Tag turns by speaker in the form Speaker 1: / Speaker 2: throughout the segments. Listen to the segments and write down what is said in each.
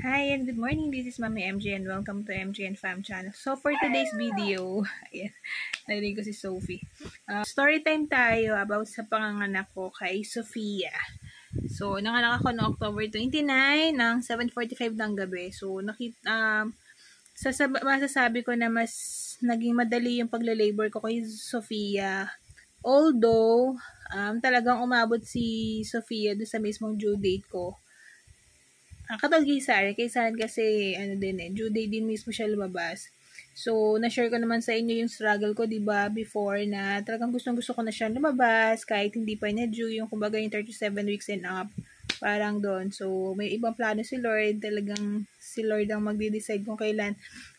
Speaker 1: Hi and good morning. This is Mami MJ and welcome to MJ and Fam channel. So for today's video, ayan, narinig ko si Sophie. Story time tayo about sa panganganak ko kay Sofia. So nanganak ako noong October 29 ng 7:45 ng gabi. So masasabi ko na mas naging madali yung pagle-labor ko kay Sofia. Although talagang umabot si Sofia doon sa mismong due date ko. Katulad kay Saren kasi due date din mismo siya lumabas. So, na-share ko naman sa inyo yung struggle ko, 'di ba, before na talagang gustong-gusto ko na siya lumabas kahit hindi pa niya due yung kumbaga yung 37 weeks and up. Parang doon. So, may ibang plano si Lord. Talagang si Lord ang magde-decide kung kailan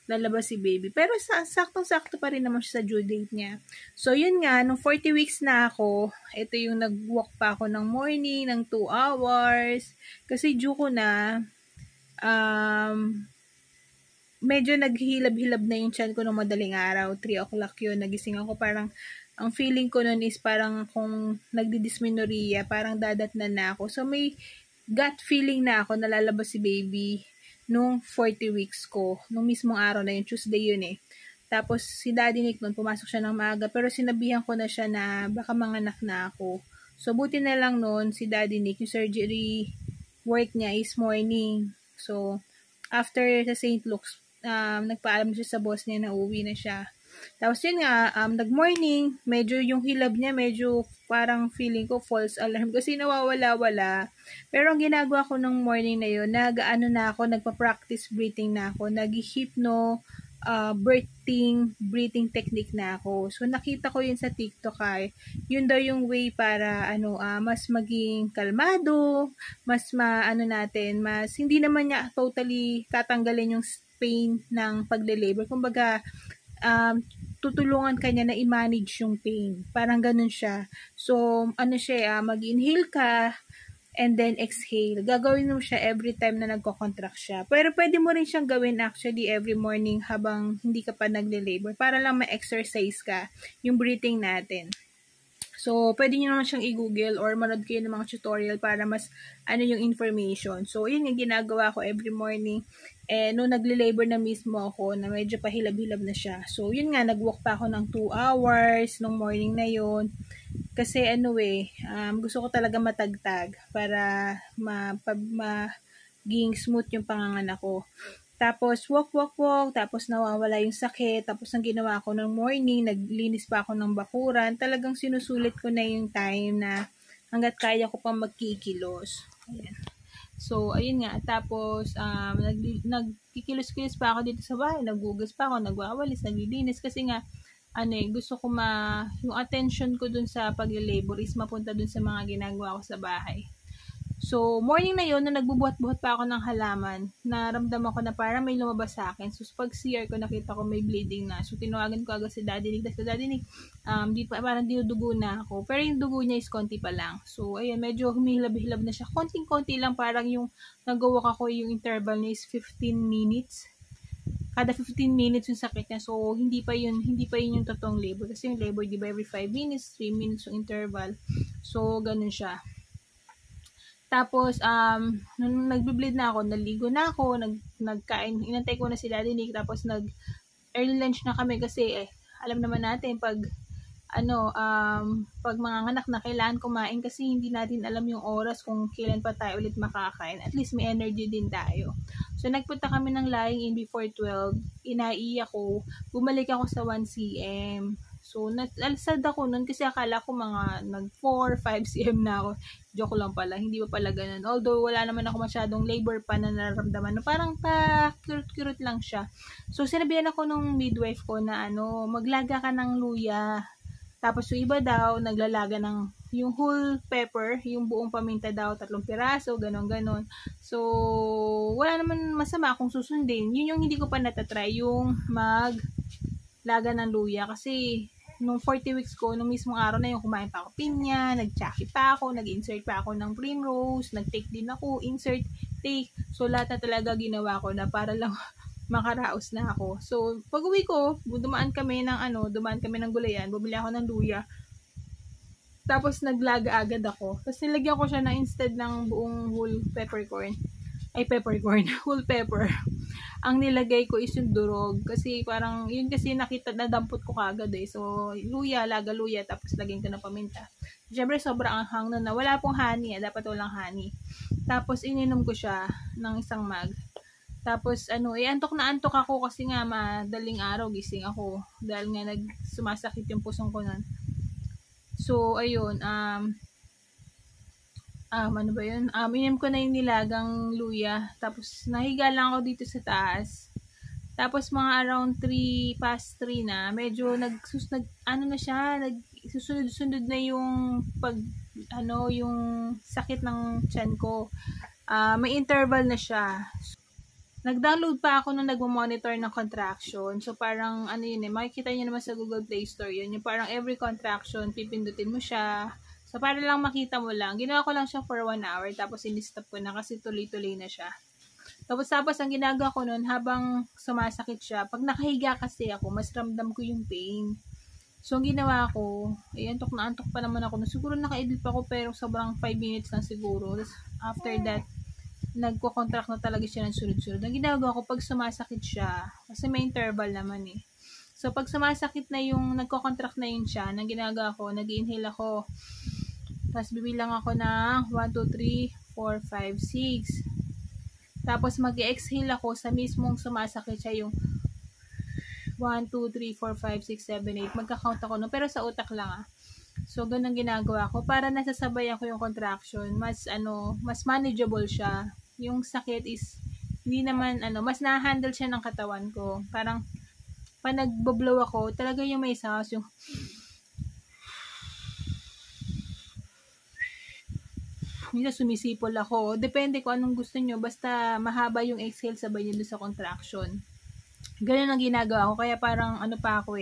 Speaker 1: lalabas si baby. Pero saktong-sakto pa rin naman siya sa due date niya. So, yun nga, nung 40 weeks na ako, ito yung nag-walk pa ako ng morning, ng 2 hours. Kasi due ko na, medyo naghihilab-hilab na yung tiyan ko ng madaling araw. 3 o'clock yun, nagising ako. Parang, ang feeling ko nun is parang kung nagdidysmenorrhea, parang dadatnan na ako. So, may gut feeling na ako na lalabas si baby nung 40 weeks ko. Nung mismong araw na yun, Tuesday yun eh. Tapos, si Daddy Nick nun, pumasok siya ng maaga. Pero sinabihan ko na siya na baka manganak na ako. So, buti na lang nun, si Daddy Nick, yung surgery work niya is morning. So, after sa St. Luke's, nagpaalam siya sa boss niya na uwi na siya. Tapos yun nga, nag-morning, medyo yung hilab niya, medyo parang feeling ko false alarm kasi nawawala-wala. Pero ang ginagawa ko nung morning na yun, nagpa-practice breathing na ako, nag-hypno, breathing technique na ako. So, nakita ko yun sa TikTok ay, yun daw yung way para, mas maging kalmado, mas hindi naman niya totally tatanggalin yung pain ng pagle-labor. Kumbaga, tutulungan kanya na i-manage yung pain. Parang ganun siya. So, mag-inhale ka, and then exhale. Gagawin mo siya every time na nagko-contract siya. Pero pwede mo rin siyang gawin actually every morning habang hindi ka pa nagle-labor para lang ma-exercise ka yung breathing natin. So, pwede nyo naman siyang i-google or manood kayo ng mga tutorial para mas yung information. So, yun yung ginagawa ko every morning. Nung nagle-labor na mismo ako na medyo pahilab-hilab na siya. So, yun nga, nag-walk pa ako ng 2 hours nung morning na yun. Kasi gusto ko talaga matagtag para maging smooth yung panganganak ko. Tapos, walk, tapos nawawala yung sakit, tapos ang ginawa ko ng morning, naglinis pa ako ng bakuran, talagang sinusulit ko na yung time na hanggat kaya ko pang magkikilos. Ayan. So, ayun nga, tapos, nagkikilos-kilos pa ako dito sa bahay, naghugas pa ako, nagwawalis, naglilinis, kasi nga, gusto ko yung attention ko dun sa pag-labor is mapunta dun sa mga ginagawa ko sa bahay. So, morning na yun, na nagbubuhat-buhat pa ako ng halaman, naramdaman ko na parang may lumabas sa akin. So, pag CR ko, nakita ko may bleeding na. So, tinawagan ko agad si Daddy Nick. Tapos, Daddy Nick, parang dinudugo na ako. Pero yung dugo niya is konti pa lang. So, ayun, medyo humihilab-hilab na siya. Konting-konti lang, parang yung nag-walk ako, yung interval niya is 15 minutes. Kada 15 minutes yung sakit niya. So, hindi pa yun yung totoong labor. Kasi yung labor, di ba, every 5 minutes, 3 minutes yung interval. So, ganun siya. Tapos, nung nagbe-bleed na ako, naligo na ako, nagkain, inantay ko na si Daddy Nick, tapos early lunch na kami kasi, alam naman natin, pag manganganak na kailangan kumain kasi hindi natin alam yung oras kung kailan pa tayo ulit makakain. At least may energy din tayo. So, nagpunta kami ng lying in before 12, inaiyak ko, bumalik ako sa 1 cm. So, nalasad ako nun kasi akala ko mga nag 4-5 cm na ako. Joke lang pala, hindi pa pala ganun. Although, wala naman ako masyadong labor pa na nararamdaman. Parang pa-curute lang siya. So, sinabihan ako nung midwife ko na maglaga ka ng luya. Tapos, yung iba daw, naglalaga ng yung whole pepper, yung buong paminta daw, 3 piraso, ganon. So, wala naman masama kung susundin. Yun yung hindi ko pa natatry, yung maglaga ng luya. Kasi, nung 40 weeks ko, nung mismong araw na yung kumain pa ako pinya, nag-chaki pa ako, nag-insert pa ako ng primrose, nag-take din ako, insert, take. So, lahat na talaga ginawa ko na para lang makaraos na ako. So, pag uwi ko, dumaan kami ng gulayan, bumili ako ng luya. Tapos, naglaga agad ako. Tapos, nilagyan ko siya na instead ng buong whole peppercorn. ay peppercorn, whole pepper. Ang nilagay ko is yung durog. Kasi parang, yun kasi nakita, nadampot ko kagad eh. So, luya, laga luya, tapos lagyan ko ng paminta. Siyempre, sobrang anghang nun na. Wala pong honey, dapat walang honey. Tapos, ininom ko siya ng isang mug. Tapos, antok na antok ako kasi nga madaling araw, gising ako. Dahil nga sumasakit yung pusong ko nun. So, ayun, ano ba yun? Inom ko na yung nilagang luya. Tapos, nahiga lang ako dito sa taas. Tapos, mga around 3 past 3 na, medyo susunod-sunod na yung yung sakit ng tiyan ko. May interval na siya. Nag-download pa ako nung nagmo-monitor ng contraction. So, parang, makikita nyo naman sa Google Play Store yun. Yung parang every contraction, pipindutin mo siya. So, para lang makita mo lang. Ginawa ko lang siya for 1 hour. Tapos, in-stop ko na kasi tuloy-tuloy na siya. Tapos, ang ginagawa ko nun, habang sumasakit siya, pag nakahiga kasi ako, mas ramdam ko yung pain. So, ang ginawa ko, antok na antok pa naman ako. Siguro naka-edit pa ako, pero sobrang 5 minutes lang siguro. Tapos, after that, nagko-contract na talaga siya ng sunod-sunod. Ang ginagawa ko, pag sumasakit siya, kasi may interval naman eh. So, pag sumasakit na yung, nagko-contract na yun siya, nang ginagawa ko, nag-inhale ako. Tapos, bibilang ako ng 1, 2, 3, 4, 5, 6. Tapos, mag-exhale ako sa mismong sumasakit siya yung 1, 2, 3, 4, 5, 6, 7, 8. Magka-count ako no, pero sa utak lang So, ganun ginagawa ko. Para nasasabayan ko yung contraction, mas manageable siya. Yung sakit is, hindi naman, mas na-handle siya ng katawan ko. Parang, pag nag-blow ako, talaga yung may sounds, yung minsan sumisipol ako. Depende kung anong gusto nyo. Basta mahaba yung exhale, sabay nyo doon sa contraction. Ganun ang ginagawa ko. Kaya parang pa ako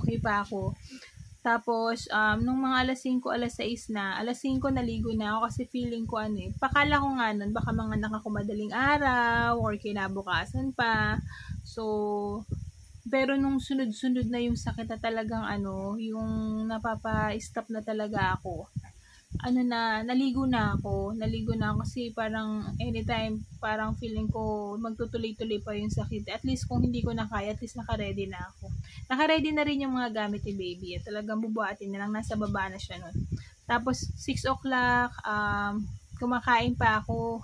Speaker 1: okay pa ako. Tapos, nung mga alas 5, alas 6 na, alas 5 naligo na ako kasi feeling ko pakala ko nga nun, baka mga nakakumadaling araw or kinabukasan pa. So, pero nung sunod-sunod na yung sakit na talagang yung napapa-stop na talaga ako. Naligo na ako kasi parang anytime, parang feeling ko magtutuloy-tuloy pa yung sakit. At least kung hindi ko na kaya, at least naka-ready na ako. Naka-ready na rin yung mga gamit ni baby. At talagang bubuhatin na lang, nasa baba na siya nun. Tapos, 6 o'clock, kumain pa ako.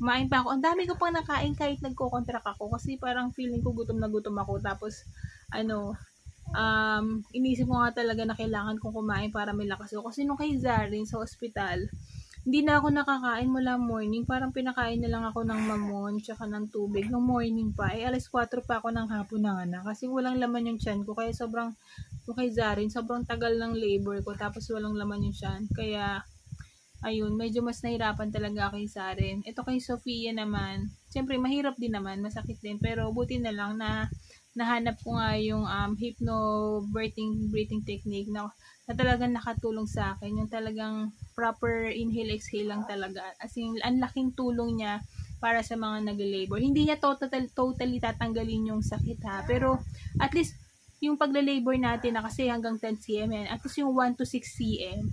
Speaker 1: Ang dami ko pang nakain kahit nagko-contract ako. Kasi parang feeling ko gutom na gutom ako. Tapos, inisip ko nga talaga na kailangan kong kumain para may lakas ako. Kasi nung kay Zarin sa ospital, hindi na ako nakakain mula morning. Parang pinakain na lang ako ng mamon tsaka ng tubig. Nung morning pa, alas 4 pa ako ng hapon na anak. Kasi walang laman yung tiyan ko. Kaya nung kay Zarin, sobrang tagal ng labor ko. Tapos walang laman yung tiyan. Kaya, ayun, medyo mas nahirapan talaga kay Zarin. Ito kay Sofia naman, siyempre mahirap din naman, masakit din. Pero buti na lang na nahanap ko nga yung breathing technique na talagang nakatulong sa akin. Yung talagang proper inhale, exhale lang talaga. As in, ang laking tulong niya para sa mga nag-labor. Hindi niya totally tatanggalin yung sakit pero at least yung pagla-labor natin na kasi hanggang 10 cm, at least yung 1 to 6 cm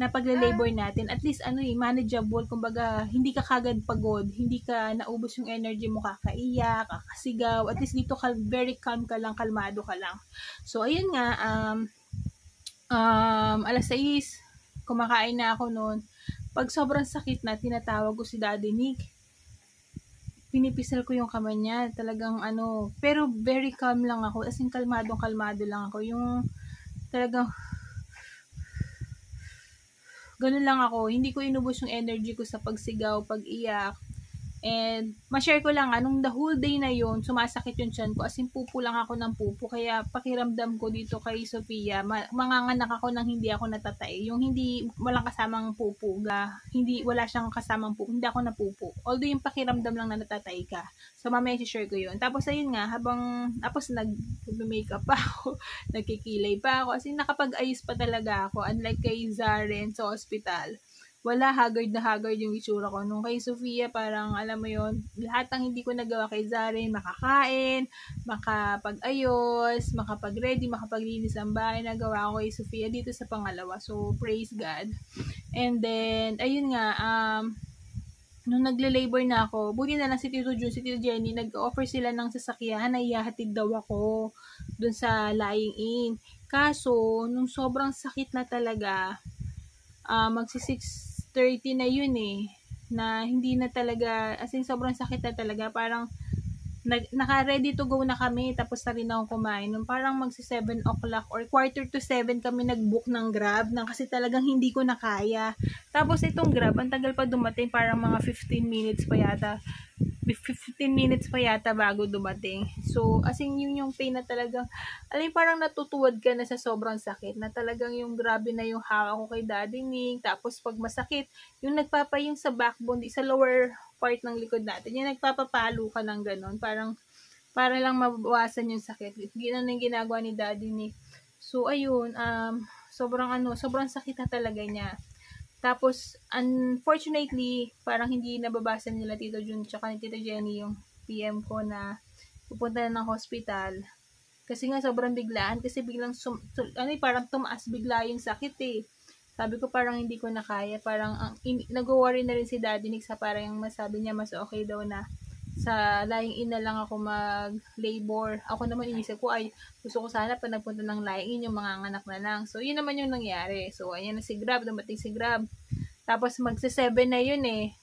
Speaker 1: na pagla-labor natin, at least manageable, kumbaga hindi ka kagad pagod, hindi ka naubos yung energy mo, kakaiyak, kakasigaw, at least dito very calm ka lang, kalmado ka lang. So ayun nga, alas 6, kumakain na ako noon. Pag sobrang sakit na, tinatawag ko si Daddy Nick. Pinipisal ko yung kamay niya, talagang pero very calm lang ako, as in kalmado lang ako, yung talagang ganun lang ako. Hindi ko inubos yung energy ko sa pagsigaw, pag-iyak. And, ma-share ko lang, the whole day na yun, sumasakit yung tiyan ko. As in, pupo lang ako ng pupo. Kaya, pakiramdam ko dito kay Sofia, manganganak ako nang hindi ako natatay. Yung walang kasamang pupo. Wala siyang kasamang pupo. Hindi ako napupo. Although, yung pakiramdam lang na natatay ka. So, mamaya share ko yun. Tapos, ayun nga, tapos nag-makeup pa ako, nagkikilay pa ako. As in, nakapag-ayos pa talaga ako. Unlike kay Zaren sa hospital. Wala, haggard na haggard yung itsura ko. Nung kay Sofia, parang, alam mo yon, lahat ng hindi ko nagawa kay Zarin, makakain, makapag-ayos, makapag-ready, makapaglinis ang bahay, nagawa ko kay Sofia dito sa pangalawa. So, praise God. And then, ayun nga, nung nagle-labor na ako, buti na lang si Tito Jun, si Tito Jenny, nag-offer sila ng sasakyan na ihahatid daw ako dun sa lying in. Kaso, nung sobrang sakit na talaga, magsi 6:30 na yun eh, na hindi na talaga, as in sobrang sakit na talaga, parang naka-ready to go na kami, tapos na rin ako kumain. Nung parang magsi 7 o'clock or 6:45 kami nag-book ng Grab, kasi talagang hindi ko na kaya. Tapos itong Grab, ang tagal pa dumating, parang mga 15 minutes pa yata. 15 minutes pa yata bago dumating. So, as in, yun yung pain na talagang, parang natutuwad ka na sa sobrang sakit, na talagang yung grabe na yung hawak ko kay Daddy Nick. Tapos, pag masakit, yung nagpapayong sa backbone, sa lower part ng likod natin, yung nagpapapalo ka ng ganun, parang, para lang mabawasan yung sakit. Ganun yung ginagawa ni Daddy Nick. So, ayun, sobrang sakit na talaga niya. Tapos, unfortunately, parang hindi nababasa nila Tito Jun tsaka ni Tito Jenny yung PM ko na pupunta na ng hospital. Kasi nga sobrang biglaan, kasi biglang parang tumaas bigla yung sakit eh. Sabi ko parang hindi ko na kaya, parang nag-worry na rin si Daddy Nick sa parang masabi niya mas okay daw na sa lying in na lang ako mag-labor. Ako naman inisip ko ay gusto ko sana pag nagpunta ng lying in yung mga anak na lang. So yun naman yung nangyari. So ayan na si Grab, dumating si Grab. Tapos magse-7 na yun eh.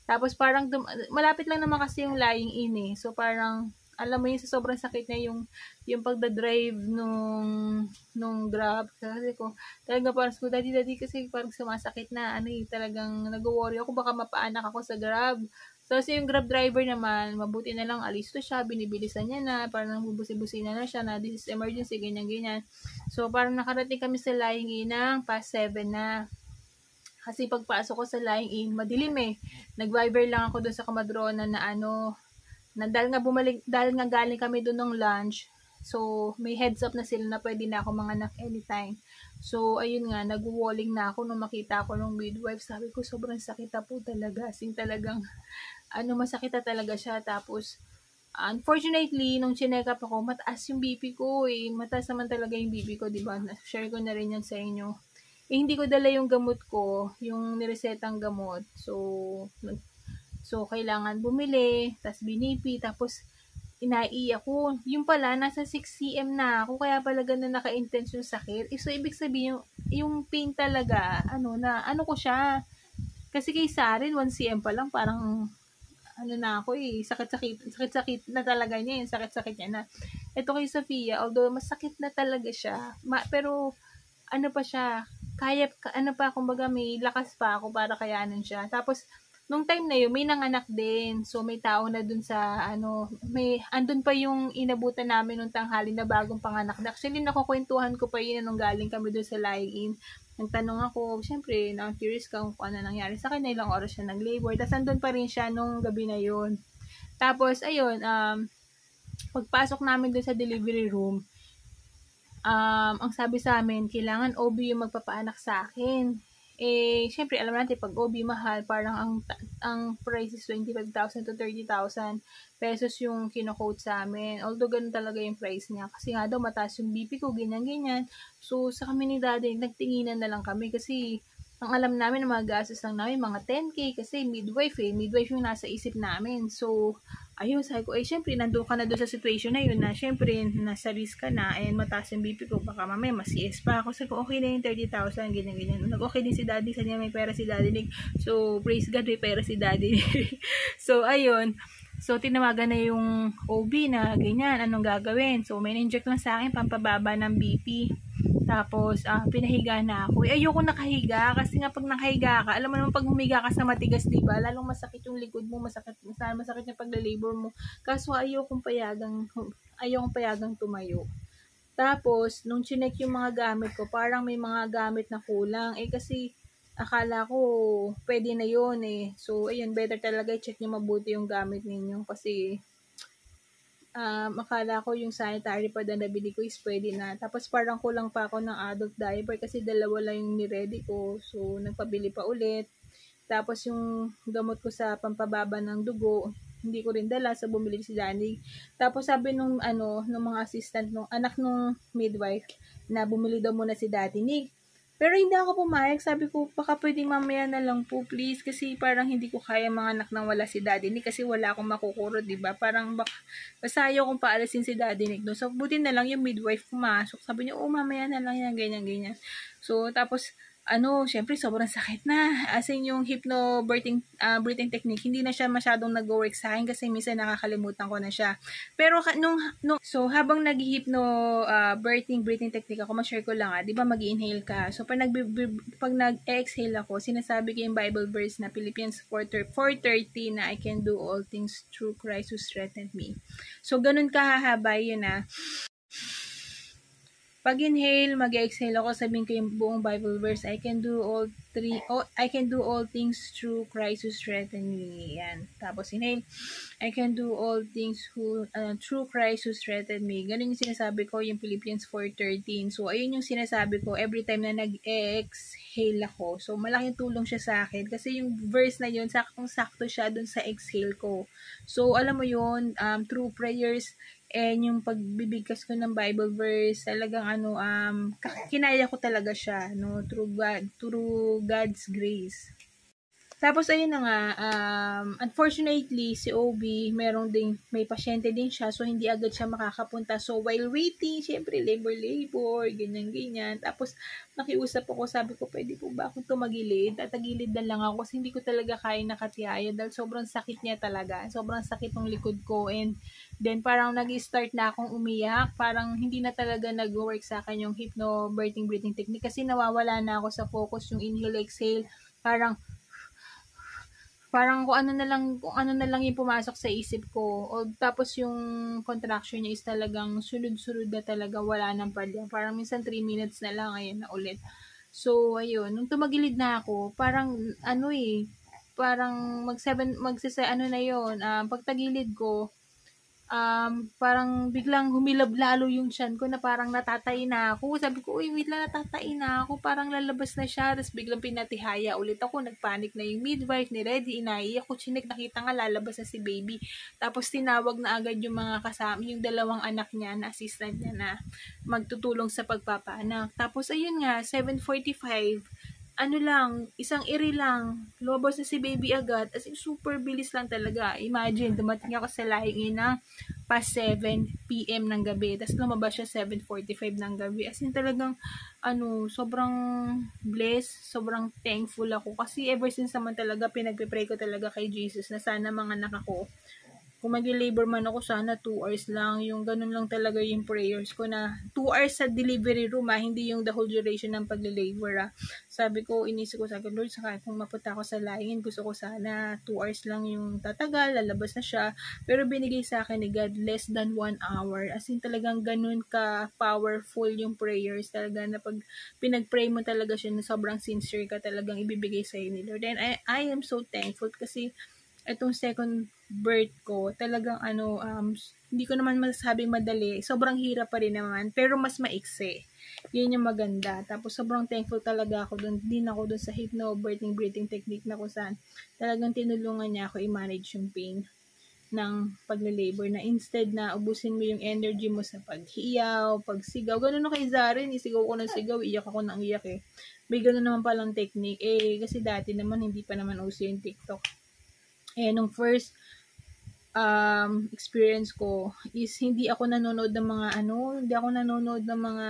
Speaker 1: Tapos parang malapit lang naman kasi yung lying in eh. So parang alam mo yun, sa sobrang sakit niya yung pagda-drive nung Grab. Kasi ko talaga parang ko daddy kasi parang sumasakit na talagang nag-worry ako baka mapaanak ako sa Grab. So, yung Grab driver naman, mabuti na lang alis to siya, binibilisan niya na, parang bubusi-busina na siya na this is emergency, ganyan-ganyan. So, parang nakarating kami sa lying in ng past 7 na. Kasi pagpasok ko sa lying in, madilim eh. Nag-Viber lang ako doon sa kamadrona na dahil nga galing kami doon ng lunch, so may heads up na sila na pwede na ako manganak anytime. So, ayun nga, nag-walling na ako nung makita ko nung midwife. Sabi ko, sobrang sakit na po talaga. As in, talagang, masakit na talaga siya. Tapos, unfortunately, nung chinek up ako, mataas yung BP ko eh. Mataas naman talaga yung BP ko, diba? Share ko na rin yan sa inyo. Hindi ko dala yung gamot ko, yung niresetang gamot. So, kailangan bumili, tas binipi, tapos inaiyak ko. Yung pala, nasa 6 cm na ako, kaya pala ganun naka-intense yung sakit. So, ibig sabihin, yung pain talaga, ko siya. Kasi kay Sarin, 1 cm pa lang, parang, na ako eh, sakit-sakit na talaga niya, yung sakit-sakit niya na. Ito kay Sofia, although masakit na talaga siya, pero, pa siya, kumbaga may lakas pa ako para kayanin siya. Tapos, nung time na yun, may nanganak din. So, may tao na dun sa, andun pa yung inabutan namin nung tanghali na bagong panganak. Actually, nakukwentuhan ko pa yun nung galing kami dun sa lying in. Nagtanong ako, syempre, na-curious ka kung ano nangyari sa kanya, ilang oras siya nag-labor. Tapos, andun pa rin siya nung gabi na yun. Tapos, ayun, pagpasok namin dun sa delivery room, ang sabi sa amin, kailangan OB yung magpapaanak sa akin. Syempre, alam natin, pag OB mahal, parang ang price is 25,000 to 30,000 pesos yung kino-quote sa amin. Although, ganun talaga yung price niya. Kasi nga daw, mataas yung BP ko, ganyan-ganyan. So, sa kami ni Daddy, nagtinginan na lang kami kasi ang alam namin na mga gastos lang namin, mga 10K kasi midwife yung nasa isip namin. So, ayun, sabi ko, syempre, nandun ka na doon sa situation na yun na, syempre, nasa risk ka na, and mataas yung BP ko, baka mamaya, mas-CS pa ako. Sabi ko, okay na yung 30,000, ganyan-ganyan. Nag-okay din si Daddy, sa niya may pera si Daddy Nick. So, praise God, may pera si Daddy. So, ayun. So, tinawagan na yung OB na, ganyan, anong gagawin? So, may inject lang sa akin, pampababa ng BP. Tapos, pinahiga na ako. Ayoko nakahiga kasi nga pag nakahiga ka, alam mo naman pag humiga ka sa matigas, diba? Lalong masakit yung likod mo, masakit yung pagla-labor mo. Kaso ayokong payagang tumayo. Tapos, nung chinek yung mga gamit ko, parang may mga gamit na kulang. Kasi, akala ko, pwede na yun eh. So, ayun, better talaga i-check nyo mabuti yung gamit ninyo. Kasi, akala ko yung sanitary pad na nabili ko is pwede na. Tapos parang kulang pa ako ng adult diaper kasi dalawa lang yung niready ko. So, nagpabili pa ulit. Tapos yung gamot ko sa pampababa ng dugo, hindi ko rin dala. So, bumili si Danny. Tapos sabi nung mga assistant, nung anak nung midwife, na bumili daw muna si Daddy Nick. Pero hindi ako pumayag. Sabi ko, baka pwedeng mamaya na lang po, please. Kasi parang hindi ko kaya mga anak nang wala si Daddy Nick. Kasi wala akong makukuro, diba? Parang basta ayaw kong paalisin si Daddy Nick. No? So, buti na lang yung midwife pumasok. Sabi niya, oh, mamaya na lang yan, ganyan, ganyan. So, tapos, syempre sobrang sakit na. As in yung breathing technique, hindi na siya masyadong nag-work sa akin kasi minsan nakakalimutan ko na siya. Pero so habang breathing technique ako, ma-share ko lang 'di ba mag-inhale ka. So pag nag-exhale ako, sinasabi ko yung Bible verse na Philippians 4:30 na I can do all things through Christ who strengthened me. So ganun kahahaba yun Pag inhale, mag-exhale ako, sabihin ko yung buong Bible verse, I can do all things through Christ who strengthens me. Yan. Tapos inhale, I can do all things through Christ who strengthens me. Ganun yung sinasabi ko, yung Philippians 4:13. So, ayun yung sinasabi ko every time na nag-exhale ako. So, malaking tulong siya sa akin kasi yung verse na yun, saktong-sakto siya dun sa exhale ko. So, alam mo yun, through prayers, and yung pagbibigkas ko ng Bible verse, talagang kinaya ko talaga siya, no, through God's grace. Tapos ayun na nga, unfortunately si OB, may pasyente din siya, so hindi agad siya makakapunta. So while waiting, syempre labor, ganyan. Tapos nakiusap ako, sabi ko, pwede po ba akong tumagilid? Tatagilid na lang ako kasi hindi ko talaga kaya nakatiyaya dahil sobrang sakit niya talaga. Sobrang sakit ng likod ko, and then parang nag-start na akong umiyak. Parang hindi na talaga nag-work sa akin yung breathing technique kasi nawawala na ako sa focus, yung inhale, exhale. Parang kung ano na lang yung pumasok sa isip ko. Tapos yung contraction niya is talagang sunod-sunod na talaga, wala nang palya. Parang minsan 3 minutes na lang, ayun na ulit. So, ayun, nung tumagilid na ako, parang parang na yun, pagtagilid ko, parang biglang humilab lalo yung tiyan ko na parang natatay na ako. Sabi ko, uy, wait lang, natatay na ako. Parang lalabas na siya. Tapos biglang pinatihaya ulit ako. Nagpanik na yung midwife ni Reddy. Inaiyak ko. Chinek, nakita nga lalabas na si baby. Tapos tinawag na agad yung mga kasama, yung dalawang anak niya na assistant niya na magtutulong sa pagpapaanak. Tapos ayun nga, 7:45, isang iri lang, lumabas na si baby agad, as in super bilis lang talaga. Imagine, dumating ako sa lahing ng past 7 p.m. ng gabi, tapos lumabas siya 7:45 ng gabi. As in talagang, sobrang blessed, sobrang thankful ako, kasi ever since naman talaga, pinagpipray ko talaga kay Jesus na sana mga anak ako, kung mag-labor man ako, sana 2 hours lang. Yung ganun lang talaga yung prayers ko na 2 hours sa delivery room, hindi yung the whole duration ng pag-labor. Sabi ko, inisip ko sa akin, Lord, saka kung mapunta ako sa laingin, gusto ko sana 2 hours lang yung tatagal, lalabas na siya. Pero binigay sa akin ni God less than 1 hour. As in talagang ganun ka-powerful yung prayers. Talaga na pag pinag-pray mo talaga siya na sobrang sincere ka, talagang ibibigay sa'yo ni Lord. And I am so thankful kasi itong second birth ko, talagang hindi ko naman masasabing madali. Sobrang hirap pa rin naman, pero mas maiksi. Yun yung maganda. Tapos sobrang thankful talaga ako dun sa breathing technique na kung saan talagang tinulungan niya ako i-manage yung pain ng pagle-labor, na instead na ubusin mo yung energy mo sa paghiyaw, pagsigaw. Ganun na kay Zarin, isigaw ko ng sigaw, iyak ako ng iyak eh. May ganun naman palang technique. Kasi dati naman hindi pa naman uso yung TikTok. Nung first experience ko is hindi ako nanonood ng mga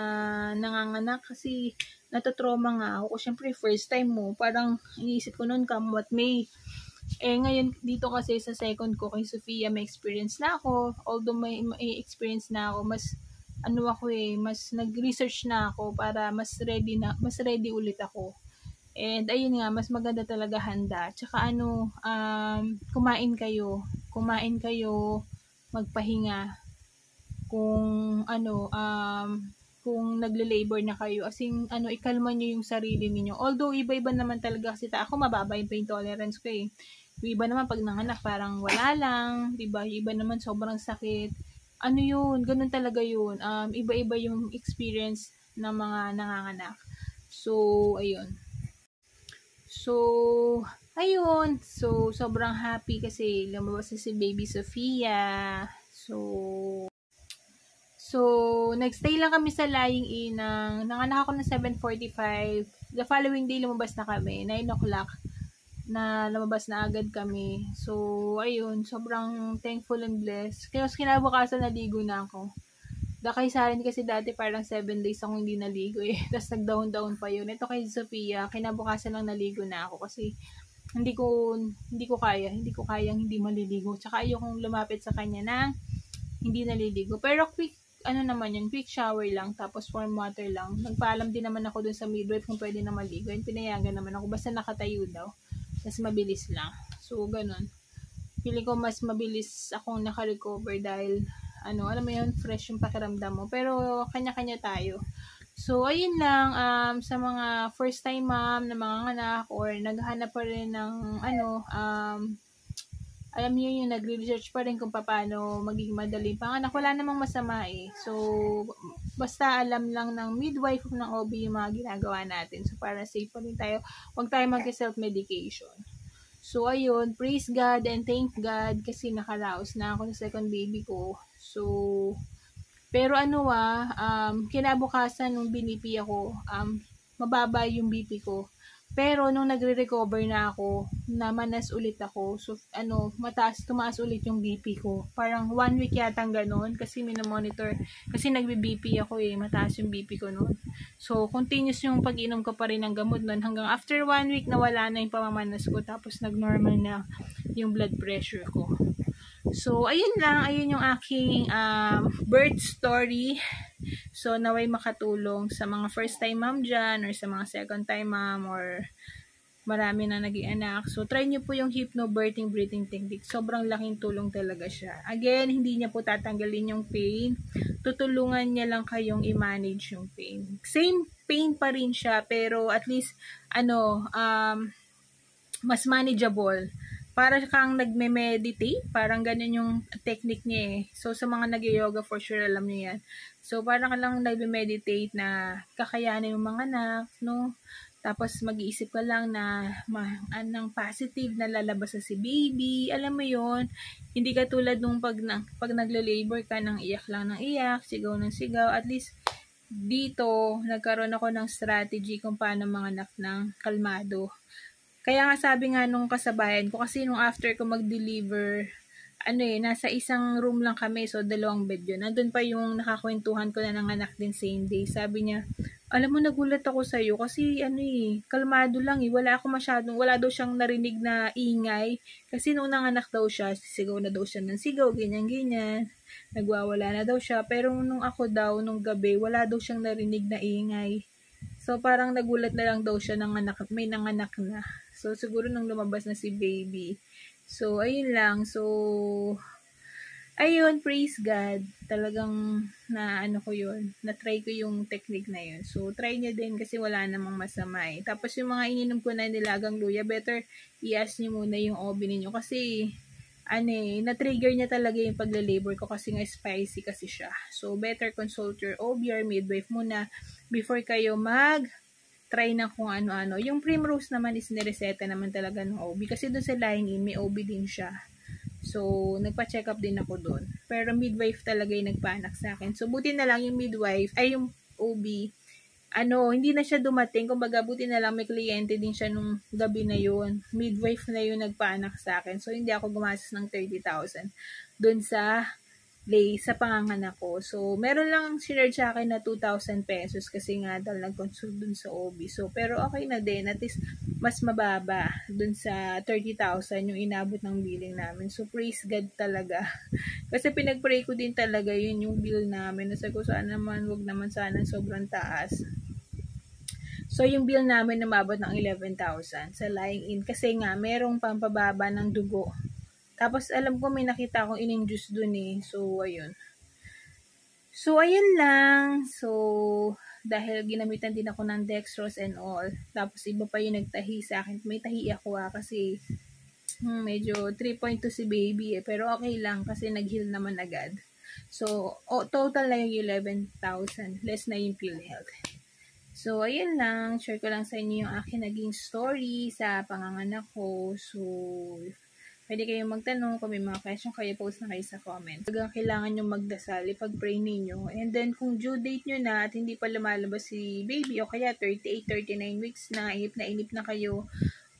Speaker 1: nanganganak kasi natotrauma nga ako. Siyempre, first time mo, parang iniisip ko noon, come what may. Ngayon, dito kasi sa second ko kay Sofia, may experience na ako. Although may experience na ako, mas nag-research na ako para mas ready ulit ako. And ayun nga, mas maganda talaga handa. Tsaka kumain kayo, magpahinga. Kung kung nagle-labor na kayo, as in, ikalma nyo yung sarili niyo. Although, iba-iba naman talaga kasi ako mababa yung pain tolerance ko eh. Yung iba naman pag nanganak, parang wala lang, diba? Yung iba naman sobrang sakit. Ganun talaga yun. Iba-iba yung experience ng mga nanganganak. So, ayun. So, sobrang happy kasi lumabas na si Baby Sofia. So, nagstay lang kami sa Lying In nanganak ako ng 7:45. the following day lumabas na kami, 9 o'clock na lumabas na agad kami. So, ayun, sobrang thankful and blessed. Kaya kinabukasan naligo na ako. Kay Saren kasi dati parang 7 days akong hindi naligo eh. Tapos nag-down pa yun. Ito kay Sophia, kinabukasan lang naligo na ako kasi hindi ko kayang hindi maliligo. Tsaka ayokong lumapit sa kanya na hindi naliligo. Pero quick quick shower lang, tapos warm water lang. Nagpaalam din naman ako dun sa midwife kung pwede na maligo. And pinayagan naman ako, basta nakatayo daw. Tapos mabilis lang. So, ganun. Feeling ko mas mabilis akong naka-recover dahil, alam mo yun, fresh yung pakiramdam mo. Pero, kanya-kanya tayo. So, ayun lang, sa mga first time mom na mga anak or naghahanap pa rin ng, alam niyo yung nagre-research pa rin kung paano magiging madali panganak, wala namang masama eh. So, basta alam lang ng midwife o ng OB yung mga ginagawa natin. So, para safe pa rin tayo. Huwag tayo mag-self-medication. So, ayun, praise God and thank God kasi nakaraos na ako ng second baby ko. So, pero kinabukasan nung binipi ako, mababa yung BP ko. Pero nung nagre-recover na ako, namanas ulit ako. So, tumaas ulit yung BP ko. Parang 1 week yatang ganun kasi minomonitor. Kasi nagbe-BP ako eh, mataas yung BP ko noon. So, continuous yung pag-inom ko pa rin ng gamot noon hanggang after 1 week nawala na yung pamamanas ko. Tapos nag-normal na yung blood pressure ko. So, ayun lang. Ayun yung aking birth story. So, naway makatulong sa mga first time mom dyan or sa mga second time mom or marami na naging anak. So, try nyo po yung hypnobirthing breathing technique. Sobrang laking tulong talaga siya. Again, hindi niya po tatanggalin yung pain. Tutulungan niya lang kayong i-manage yung pain. Same pain pa rin siya, pero at least, mas manageable. Para kang nagme-meditate, parang ganun yung technique niya eh. So, sa mga nag-yoga, for sure, alam niyo yan. So, parang ka lang nagme-meditate na kakayanin yung mga anak, no? Tapos, mag-iisip ka lang na anong positive na lalabas sa si baby. Alam mo yon, hindi ka tulad nung pag nagle-labor ka, nang iyak lang ng iyak, sigaw ng sigaw. At least, dito, nagkaroon ako ng strategy kung paano mga anak ng kalmado. Kaya nga sabi nga nung kasabayan ko, kasi nung after ko mag-deliver, nasa isang room lang kami, so 2 bed yun. Nandun pa yung nakakwentuhan ko na ng anak din same day. Sabi niya, alam mo, nagulat ako sa'yo kasi kalmado lang eh. Wala daw siyang narinig na ingay. Kasi nung nanganak daw siya, sigaw na daw siya ng sigaw, ganyan-ganyan. Nagwawala na daw siya. Pero nung ako daw, nung gabi, wala daw siyang narinig na ingay. So, parang nagulat na lang daw siya may nanganak na. So, siguro nung lumabas na si baby. So, ayun lang. So, ayun, praise God. Talagang ko yun. Na-try ko yung technique na yun. So, try nyo din kasi wala namang masama eh. Tapos, yung mga ininom ko na nilagang luya, better i-ask nyo muna yung OB ninyo. Kasi, na-trigger niya talaga yung pagle-labor ko kasi nga spicy kasi siya. So, better consult your OB or midwife muna before kayo try na kung ano-ano. Yung Primrose naman is nireseta naman talaga ng OB. Kasi doon sa lying-in, may OB din siya. So, nagpa-check up din ako doon. Pero midwife talaga yung nagpanak sa akin. So, buti na lang yung yung OB, hindi na siya dumating. Kumbaga, buti na lang may kliyente din siya nung gabi na yun. Midwife na yun nagpanak sa akin. So, hindi ako gumastos ng 30,000 doon sa panganganak ko. So, meron lang sinurge sa akin na 2,000 pesos kasi nga dahil nag-consult dun sa OB. So, pero okay na din. At least, mas mababa dun sa 30,000 yung inabot ng billing namin. So, praise God talaga. Kasi pinag-pray ko din talaga yun yung bill namin. Nasa ko sana naman, wag naman sana sobrang taas. So, yung bill namin namabot ng 11,000 sa lying-in. Kasi nga, merong pampababa ng dugo. Tapos, alam ko may nakita akong in-induce dun eh. So, ayun. So, ayun lang. So, dahil ginamitan din ako ng dextrose and all. Tapos, iba pa yung nagtahi sa akin. May tahi ako kasi medyo 3.2 si baby eh. Pero okay lang kasi nag-heal naman agad. So, total na yung 11,000. Less na yung PhilHealth. So, ayun lang. Share ko lang sa inyo yung aking naging story sa panganganak ko. So, Pwede kayong magtanong kung may mga question kayo, post na kayo sa comment. Talagang kailangan nyo magdasal, ipag-pray ninyo. And then, kung due date nyo na at hindi pa lumalabas si baby o kaya 38, 39 weeks na inip na kayo,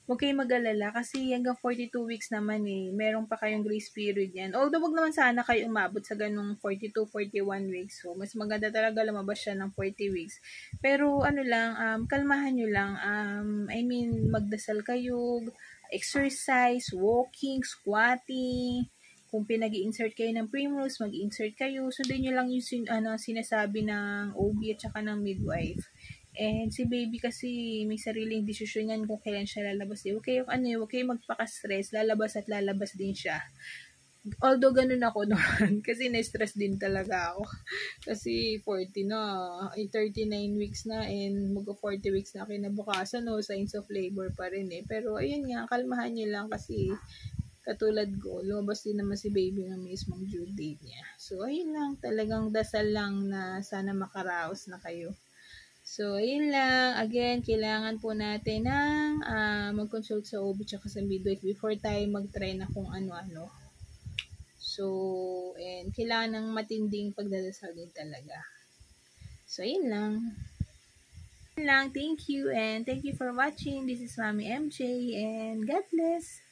Speaker 1: huwag kayong mag-alala kasi hanggang 42 weeks naman meron pa kayong grace period yan. Although wag naman sana kayo umabot sa ganung 42, 41 weeks. So, mas maganda talaga lumabas siya ng 40 weeks. Pero ano lang, kalmahan nyo lang. Magdasal kayo, exercise, walking, squatting. Kung pinag-i-insert kayo ng Primrose, mag-insert kayo. Sundin nyo lang yung sinasabi ng OB at saka ng midwife. And si baby kasi may sariling desisyon yan kung kailan siya lalabas. Huwag kayong magpaka-stress. Lalabas at lalabas din siya. Although ganun ako noon. Kasi na-stress din talaga ako. Kasi 40 na. 39 weeks na and mag-40 weeks na kinabukasan. No? Signs of labor pa rin Pero ayun nga, kalmahan nyo lang kasi katulad ko, lumabas din naman si baby ng mismong due date niya. So ayun lang. Talagang dasal lang na sana makaraos na kayo. So, ayun lang. Again, kailangan po natin ng mag-consult sa OB tsaka sa midwife before tayo mag-try na kung ano-ano. So, and kailangan ng matinding pagdadasal din talaga. So, ayun lang. Thank you and thank you for watching. This is Mami MJ and God bless.